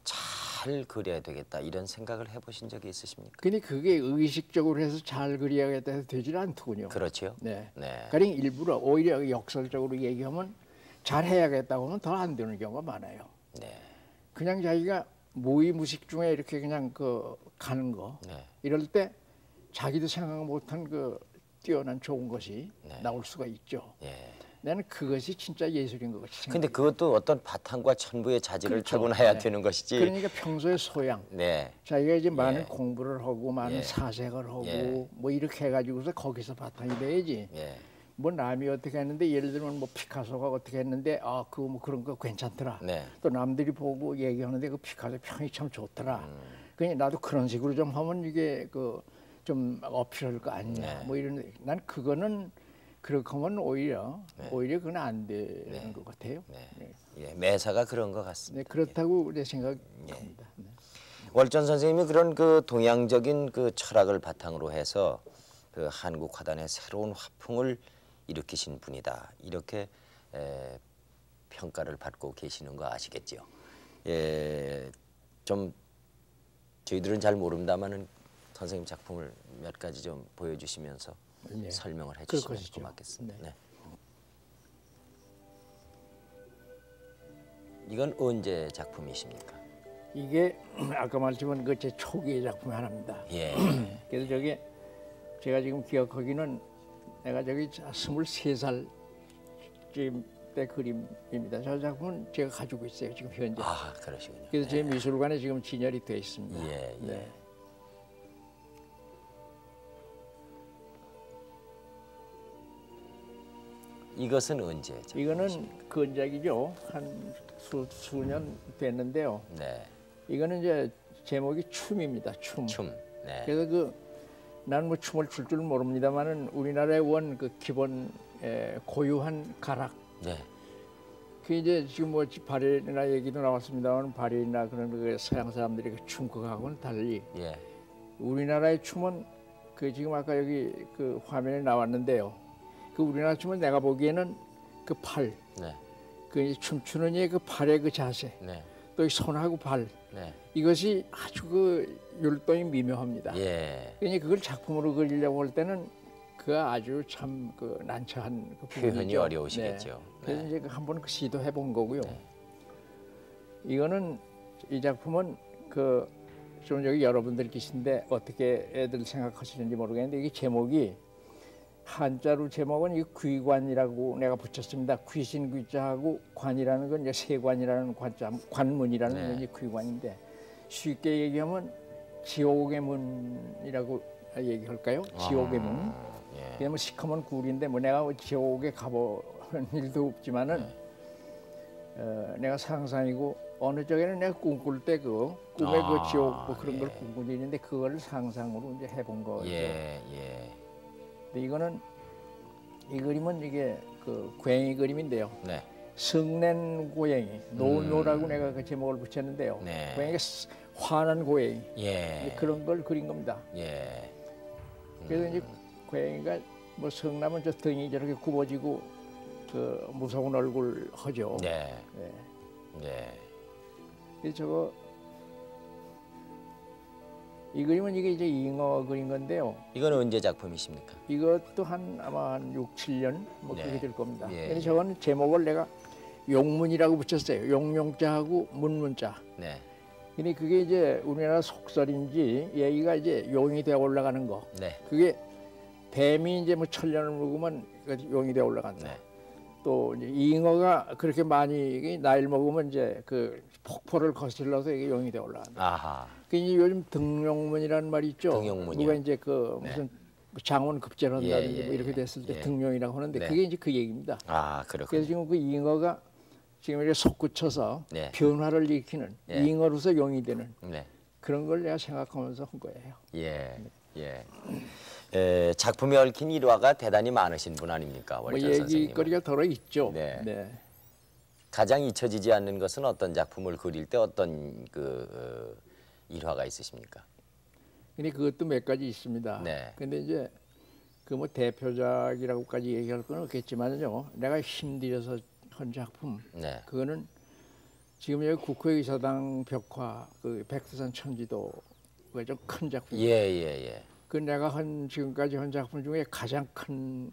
잘 그려야 되겠다 이런 생각을 해보신 적이 있으십니까? 근데 그게 의식적으로 해서 잘 그려야겠다 해서 되질 않더군요. 그렇죠. 네. 네. 가령 일부러 오히려 역설적으로 얘기하면 잘 해야겠다고 하면 더 안 되는 경우가 많아요. 네. 그냥 자기가 무의무식 중에 이렇게 그냥 그 가는 거 네. 이럴 때 자기도 생각 못한 그 뛰어난 좋은 것이 나올 수가 있죠. 예. 나는 그것이 진짜 예술인 것 같이 근데 생각해요. 그것도 어떤 바탕과 천부의 자질을 그렇죠. 타고나야 네. 되는 것이지. 그러니까 평소에 소양 네. 자기가 이제 많은 공부를 하고 많은 예. 사색을 하고 예. 뭐 이렇게 해가지고서 거기서 바탕이 돼야지. 예. 뭐 남이 어떻게 했는데 예를 들면 뭐 피카소가 어떻게 했는데 아 그거 뭐 그런 거 괜찮더라. 네. 또 남들이 보고 얘기하는데 그 피카소 평이 참 좋더라. 그냥 나도 그런 식으로 좀 하면 이게 그 좀 어필할 거 아니냐. 네. 뭐 이런 난 그거는 그렇게 하면 오히려 그건 안 되는 것 같아요. 네. 네. 예. 매사가 그런 것 같습니다. 네, 그렇다고 내 생각합니다. 네. 월전 선생님이 그런 그 동양적인 그 철학을 바탕으로 해서 그 한국 화단의 새로운 화풍을 일으키신 분이다. 이렇게 평가를 받고 계시는 거 아시겠죠? 예, 좀 저희들은 잘 모릅니다만은 선생님 작품을 몇 가지 좀 보여주시면서 네. 설명을 해주시면 것이죠. 고맙겠습니다. 네. 네. 이건 언제 작품이십니까? 이게 아까 말씀한 그 제 초기의 작품 하나입니다. 예. 그래서 저게 제가 지금 기억하기는 내가 저기 23살쯤 때 그림입니다. 저 작품은 제가 가지고 있어요. 지금 현재. 아, 그러시군요. 그래서 제 미술관에 지금 진열이 되어 있습니다. 예, 예. 네. 이것은 언제? 이거는 근작이죠. 한 수년 됐는데요. 네. 이거는 이제 제목이 춤입니다. 춤. 춤. 네. 그래서 그 나는 뭐 춤을 출 줄 모릅니다만은 우리나라의 원 그 기본 고유한 가락. 네. 그 이제 지금 뭐 발레리나 얘기도 나왔습니다만 발레리나 그런 그 서양 사람들이 그 춤극하고는 달리 예. 우리나라의 춤은 그 지금 아까 여기 그 화면에 나왔는데요. 그 우리나라 춤은 내가 보기에는 그 팔, 네. 그 춤추는 이의 그 팔의 그 자세, 네. 또 이 손하고 발 네. 이것이 아주 그 율동이 미묘합니다. 예. 그러니 그걸 작품으로 그리려고 할 때는 그 아주 참 그 난처한 그 표현이 부분이죠. 어려우시겠죠. 네. 그래서 네. 이제 한번 그 시도해 본 거고요. 네. 이거는 이 작품은 그 좀 여기 여러분들 계신데 어떻게 애들 생각하시는지 모르겠는데 이게 제목이 한자로 제목은 이 귀관이라고 내가 붙였습니다. 귀신 귀자하고 관이라는 건 이제 세관이라는 관자, 관문이라는 네. 건 이제 귀관인데 쉽게 얘기하면 지옥의 문이라고 얘기할까요? 지옥의 문. 예. 그냥 뭐 시커먼 굴인데 뭐 내가 지옥에 가본 일도 없지만은 내가 상상이고 어느 쪽에는 내가 꿈꿀 때 그 꿈에 그 지옥 뭐 그런 걸 꿈꾸는데 그걸 상상으로 이제 해본 거죠. 예. 예. 근데 이거는 이 그림은 이게 그 고양이 그림인데요. 네. 성낸 고양이 노노라고 내가 그 제목을 붙였는데요. 네. 고양이가 화난 고양이 예. 그런 걸 그린 겁니다. 예. 그래서 이제 고양이가 뭐 성나면 저 등이 저렇게 굽어지고 그 무서운 얼굴 하죠. 네. 네. 네. 그래서 저거 이 그림은 이게 이제 잉어 그린 건데요. 이거는 언제 작품이십니까? 이것도 아마 한 6, 7년 뭐 네. 그렇게 될 겁니다. 예. 근데 저거는 제목을 내가 용문이라고 붙였어요. 용용자하고 문문자. 네. 근데 그게 이제 우리나라 속설인지 얘기가 이제 용이 되어 올라가는 거. 네. 그게 뱀이 이제 뭐 천년을 묵으면 용이 되어 올라간다. 네. 또 이제 잉어가 그렇게 많이 나이를 먹으면 이제 그 폭포를 거슬러서 이게 용이 되어 올라간다. 아하. 그 이제 요즘 등용문이라는 말이 있죠. 등용문이요. 누가 이제 그 무슨 장원 급제를 한다든지 예, 예, 뭐 이렇게 예. 됐을 때 예. 등용이라고 하는데 네. 그게 이제 그 얘기입니다. 아, 그래서 그렇군요. 지금 그 잉어가 지금 이렇게 솟구쳐서 네. 변화를 일으키는 예. 잉어로서 용이 되는 네. 그런 걸 내가 생각하면서 한 거예요. 예. 예. 작품에 얽힌 일화가 대단히 많으신 분 아닙니까? 뭐 월전 선생님. 얘기거리가 더러 있죠. 네. 네. 가장 잊혀지지 않는 것은 어떤 작품을 그릴 때 어떤 일화가 있으십니까? 근데 그것도 몇 가지 있습니다. 네. 근데 이제 그 뭐 대표작이라고까지 얘기할 건 없겠지만요. 내가 힘들여서 한 작품 네. 그거는 지금 여기 국회의사당 벽화 그 백두산 천지도 그 좀 큰 작품. 예, 예, 예. 그 내가 지금까지 한 작품 중에 가장 큰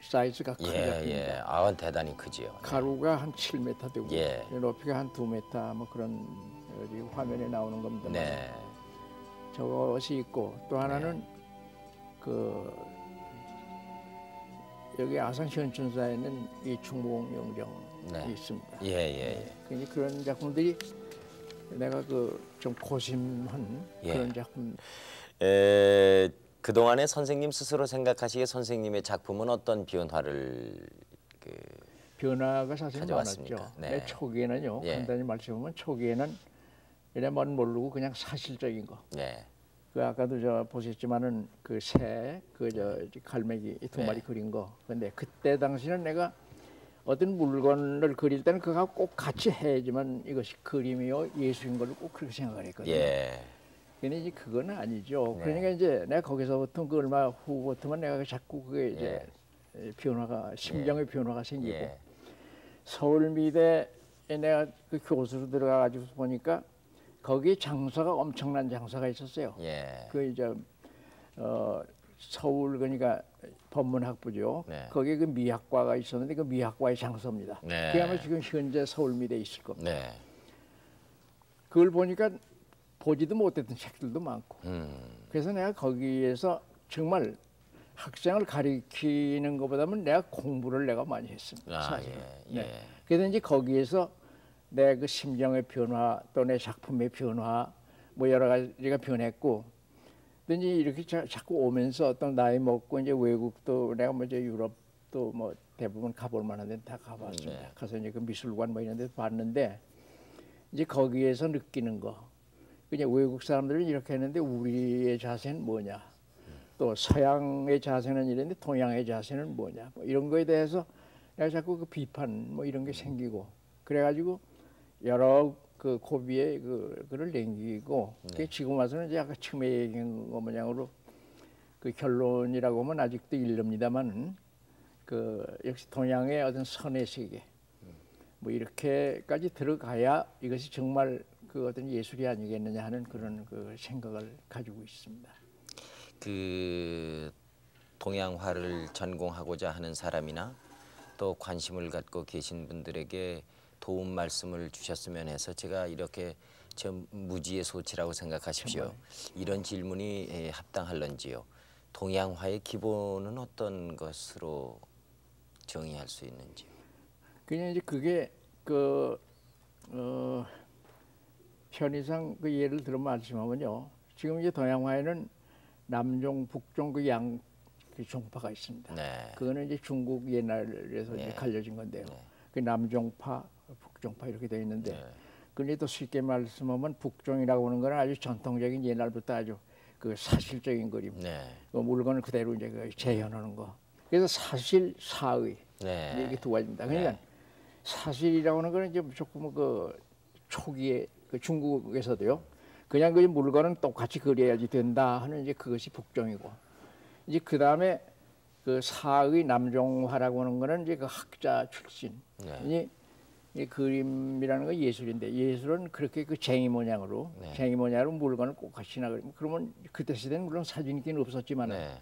사이즈가 큰 예, 작품입니다. 예. 아, 대단히 크지요. 가루가 한 7m 되고 예. 높이가 한 2m 뭐 그런 지금 화면에 나오는 겁니다. 네. 저것이 있고 또 하나는 그 여기 아산 현춘사에는 이 충무공영정이 네. 있습니다. 예, 예, 예. 그런 작품들이 내가 그 좀 고심한 예. 그런 작품. 그동안에 선생님 스스로 생각하시기에 선생님의 작품은 어떤 변화를 변화가 사실 가져왔습니까? 많았죠. 네. 내 초기에는요. 예. 간단히 말씀하면 초기에는 이래만 모르고 그냥 사실적인 거. 네. 그 아까도 저 보셨지만은 그 새, 그 저 갈매기 이 두 네. 마리 그린 거. 근데 그때 당시는 내가 어떤 물건을 그릴 때는 그거하고 꼭 같이 해야지만 이것이 그림이요 예술인 걸 꼭 그렇게 생각을 했거든요. 예. 근데 이제 그건 아니죠. 네. 그러니까 이제 내가 거기서부터 그 얼마 후부터만 내가 자꾸 그게 이제 변화가 심정의 변화가 생기고 예. 서울미대에 내가 그 교수로 들어가가지고 보니까 거기에 장사가 엄청난 장사가 있었어요. 예. 그 이제 서울 그러니까 법문학부죠. 네. 거기에 그 미학과가 있었는데 그 미학과의 장소입니다. 네. 그게 아마 지금 현재 서울미대에 있을 겁니다. 네. 그걸 보니까 보지도 못했던 책들도 많고. 음. 그래서 내가 거기에서 정말 학생을 가리키는 것보다는 내가 공부를 내가 많이 했습니다. 아, 사실은. 예. 예. 네. 그래서 이제 거기에서 내 그 심정의 변화 또 내 작품의 변화 뭐 여러 가지가 변했고 근데 이제 이렇게 자꾸 오면서 어떤 나이 먹고 이제 외국도 내가 뭐 이제 유럽도 뭐 대부분 가볼 만한 데는 다 가봤습니다. 네. 가서 이제 그 미술관 뭐 이런 데도 봤는데 이제 거기에서 느끼는 거 그냥 외국 사람들은 이렇게 했는데 우리의 자세는 뭐냐 또 서양의 자세는 이랬는데 동양의 자세는 뭐냐 뭐 이런 거에 대해서 내가 자꾸 그 비판 뭐 이런 게 생기고 그래가지고 여러 그 고비에 그를 남기고 그게 지금 와서는 이제 아까 처음에 얘기한 거 모양으로 그 결론이라고 하면 아직도 이릅니다만 그 역시 동양의 어떤 선의 세계 뭐 이렇게까지 들어가야 이것이 정말 그 어떤 예술이 아니겠느냐 하는 그런 그 생각을 가지고 있습니다. 그 동양화를 전공하고자 하는 사람이나 또 관심을 갖고 계신 분들에게 도움 말씀을 주셨으면 해서 제가 이렇게 저 무지의 소치라고 생각하십시오. 정말. 이런 질문이 합당할런지요. 동양화의 기본은 어떤 것으로 정의할 수 있는지요? 그냥 이제 그게 그 편의상 그 예를 들어 말씀하면요. 지금 이제 동양화에는 남종, 북종 그 양 그 종파가 있습니다. 네. 그거는 이제 중국 옛날에서 네. 이제 갈려진 건데요. 네. 그 남종파, 북종파 이렇게 되어 있는데, 네. 근데 또 쉽게 말씀하면 북종이라고 하는 건 아주 전통적인 옛날부터 아주 그 사실적인 그림, 네. 그 물건을 그대로 이제 그 재현하는 거. 그래서 사실, 사의 네. 이게 두 가지입니다. 그러니까 네. 사실이라고 하는 거는 이제 조금 그 초기에 그 중국에서도요. 그냥 그 물건은 똑같이 그려야지 된다 하는 이제 그것이 북종이고. 이제 그 다음에 그 사의 남종화라고 하는 거는 이제 그 학자 출신. 네. 이 그림이라는 건 예술인데 예술은 그렇게 그 쟁이 모양으로 네. 쟁이 모양으로 물건을 똑같이나 그리면 그러면 그때 시대는 물론 사진기는 없었지만 네.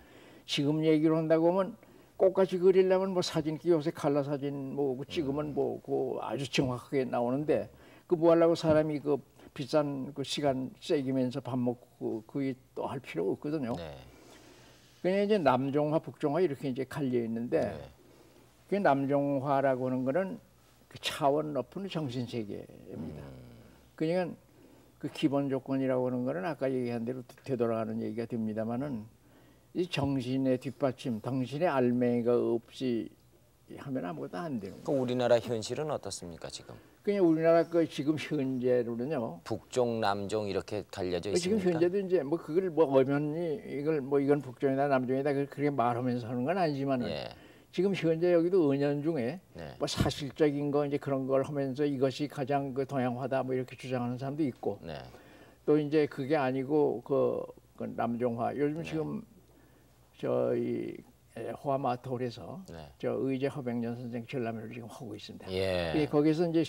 지금 얘기를 한다고 하면 똑같이 그리려면 뭐 사진기 요새 칼라 사진 뭐 찍으면 뭐 그 아주 정확하게 나오는데 그 뭐 하려고 사람이 그 비싼 그 시간 쐐기면서 밥 먹고 그게 또 할 필요가 없거든요. 네. 그냥 이제 남종화, 북종화 이렇게 이제 갈려 있는데 네. 그 남종화라고 하는 거는 그 차원 높은 정신 세계입니다. 그러니까 그 기본 조건이라고 하는 거는 아까 얘기한 대로 되돌아가는 얘기가 됩니다만은 이 정신의 뒷받침, 당신의 알맹이가 없이 하면 아무것도 안 되는 거예요. 그 우리나라 현실은 어떻습니까 지금? 그냥 우리나라 그 지금 현재로는요. 북종, 남종 이렇게 갈려져 지금 있습니까? 현재도 이제 뭐 그걸 뭐 엄연히 이걸 뭐 이건 북종이다 남종이다 그렇게 말하면서 하는 건 아니지만은 예. 지금 현재 여기도 은연중에 네. 뭐 사실적인 거 이제 그런 걸 하면서 이것이 가장 그 동양화다 뭐 이렇게 주장하는 사람도 있고 네. 또 이제 그게 아니고 그 남종화 요즘 네. 지금 저희 호화마톨에서 네. 저 의제 허백년 선생 전람회를 지금 하고 있습니다. 예. 거기서 이제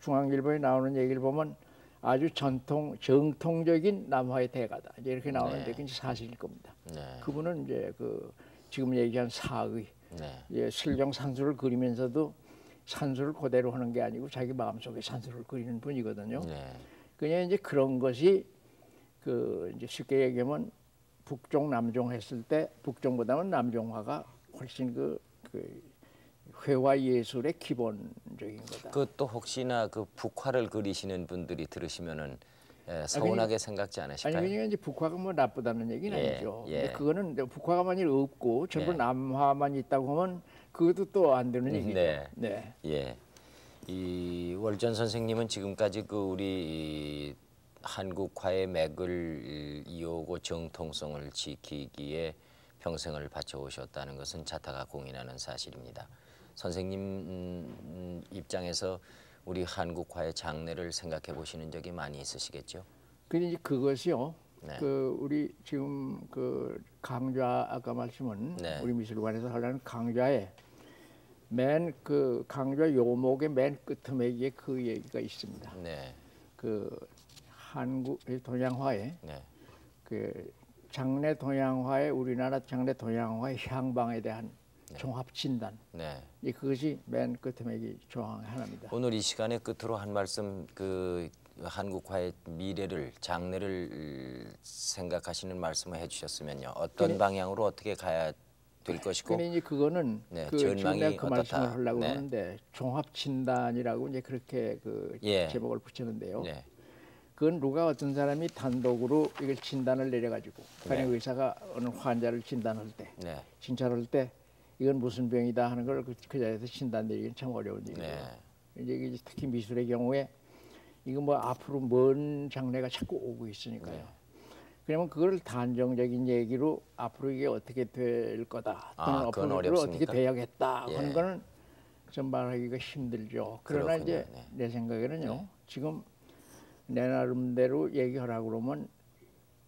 중앙일보에 나오는 얘기를 보면 아주 정통적인 남화의 대가다 이제 이렇게 나오는데 네. 그게 사실일 겁니다. 네. 그분은 이제 그 지금 얘기한 사의 네. 슬정 산수를 그리면서도 산수를 그대로 하는 게 아니고 자기 마음속에 산수를 그리는 분이거든요. 네. 그냥 이제 그런 것이 그 이제 쉽게 얘기하면 북종 남종 했을 때 북종보다는 남종화가 훨씬 그 회화 예술의 기본적인 거다. 그 또 혹시나 그 북화를 그리시는 분들이 들으시면은 서운하게 생각지 않으실까요? 아니 그러니까 이제 북화가 뭐 나쁘다는 얘기는 예, 아니죠. 예. 근데 그거는 북화가 만일 없고 전부 예. 남화만 있다고 하면 그것도 또 안 되는 얘기죠. 네. 네. 예. 이 월전 선생님은 지금까지 그 우리 한국화의 맥을 이어오고 정통성을 지키기에 평생을 바쳐오셨다는 것은 자타가 공인하는 사실입니다. 선생님 입장에서 우리 한국화의 장래를 생각해 보시는 적이 많이 있으시겠죠? 근데 이제 그것이요. 네. 그 우리 지금 그 강좌 아까 말씀은 네. 우리 미술관에서 하려는 강좌에 맨 그 강좌 요목의 맨 끝머리에 그 얘기가 있습니다. 네. 그 한국 동양화의 네. 그 장래 동양화의 우리나라 장래 동양화의 향방에 대한 종합 진단. 네. 이 그것이 맨 끝머리 조항 하나입니다. 오늘 이 시간에 끝으로 한 말씀 그 한국화의 미래를 장래를 생각하시는 말씀을 해주셨으면요. 어떤 방향으로 어떻게 가야 될 것이고 근데 이제 그거는 네, 그 지금 전망이 내가 그 어떻다. 말씀을 하려고 네. 하는데 종합 진단이라고 이제 그렇게 그 예. 제목을 붙이는데요. 네. 그건 누가 어떤 사람이 단독으로 이걸 진단을 내려가지고 가령 네. 의사가 어느 환자를 진단할 때 네. 진찰할 때 이건 무슨 병이다 하는 걸 그 자리에서 진단 내리기는 참 어려운 일이에요. 네. 이제 이게 특히 미술의 경우에 이거 뭐 앞으로 먼 장래가 자꾸 오고 있으니까요. 네. 그러면 그걸 단정적인 얘기로 앞으로 이게 어떻게 될 거다 또는 그건 앞으로 어렵습니까? 어떻게 돼야겠다 예. 하는 거는 좀 말하기가 힘들죠. 그러나 그렇군요. 이제 네. 내 생각에는요. 네. 지금 내 나름대로 얘기하라고 그러면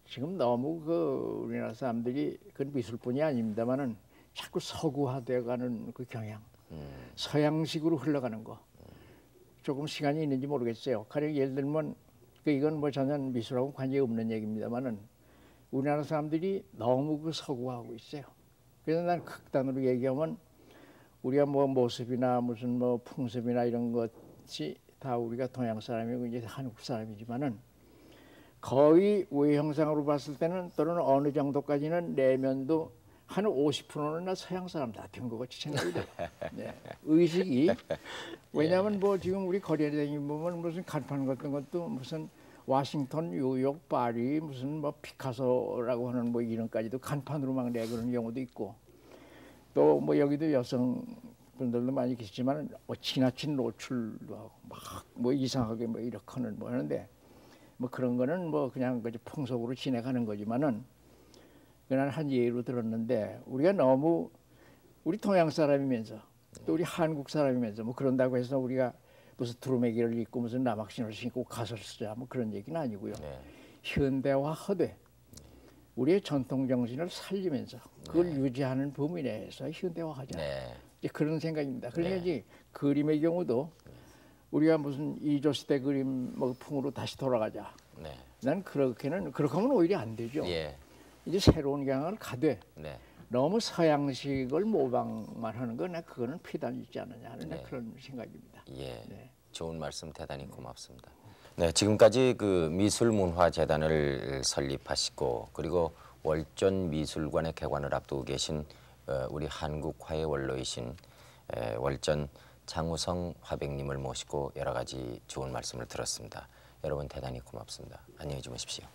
지금 너무 그 우리나라 사람들이 그건 미술뿐이 아닙니다만은 자꾸 서구화되어가는 그 경향, 서양식으로 흘러가는 거. 조금 시간이 있는지 모르겠어요. 가령 예를 들면 이건 뭐 전혀 미술하고 관계 없는 얘기입니다만은 우리나라 사람들이 너무 그 서구화하고 있어요. 그래서 난 극단으로 얘기하면 우리가 뭐 모습이나 무슨 뭐 풍습이나 이런 것이 다 우리가 동양 사람이고 이제 한국 사람이지만은 거의 외형상으로 봤을 때는 또는 어느 정도까지는 내면도 한 50%는 서양 사람 같은 것 같이 생각이 돼요. 네. 의식이 왜냐하면 뭐 지금 우리 거리에 다니면 무슨 간판 같은 것도 무슨 워싱턴, 뉴욕, 파리 무슨 뭐 피카소라고 하는 뭐 이름까지도 간판으로 막 내그러는 경우도 있고 또 뭐 여기도 여성분들도 많이 계시지만 뭐 지나친 노출도 하고 막 뭐 이상하게 뭐 이렇게 하는 뭐 하는데 뭐 그런 거는 뭐 그냥 그 풍속으로 지나가는 거지만은 그날 한 예로 들었는데 우리가 너무 우리 동양 사람이면서 또 우리 한국 사람이면서 뭐 그런다고 해서 우리가 무슨 두루마기를 입고 무슨 나막신을 신고 가설 쓰자 뭐 그런 얘기는 아니고요. 네. 현대화하되 우리의 전통 정신을 살리면서 그걸 네. 유지하는 범위 내에서 현대화하자. 네. 이제 그런 생각입니다. 그러니까 네. 그림의 경우도 우리가 무슨 이조 시대 그림 뭐 풍으로 다시 돌아가자. 네. 난 그렇게 하면 오히려 안 되죠. 예. 이제 새로운 경향을 가되 네. 너무 서양식을 모방만 하는 건 그거는 피단이 있지 않느냐 하는 네. 그런 생각입니다. 예. 네. 좋은 말씀 대단히 고맙습니다. 네, 지금까지 그 미술문화재단을 설립하시고 그리고 월전미술관의 개관을 앞두고 계신 우리 한국화의 원로이신 월전 장우성 화백님을 모시고 여러 가지 좋은 말씀을 들었습니다. 여러분 대단히 고맙습니다. 안녕히 주무십시오.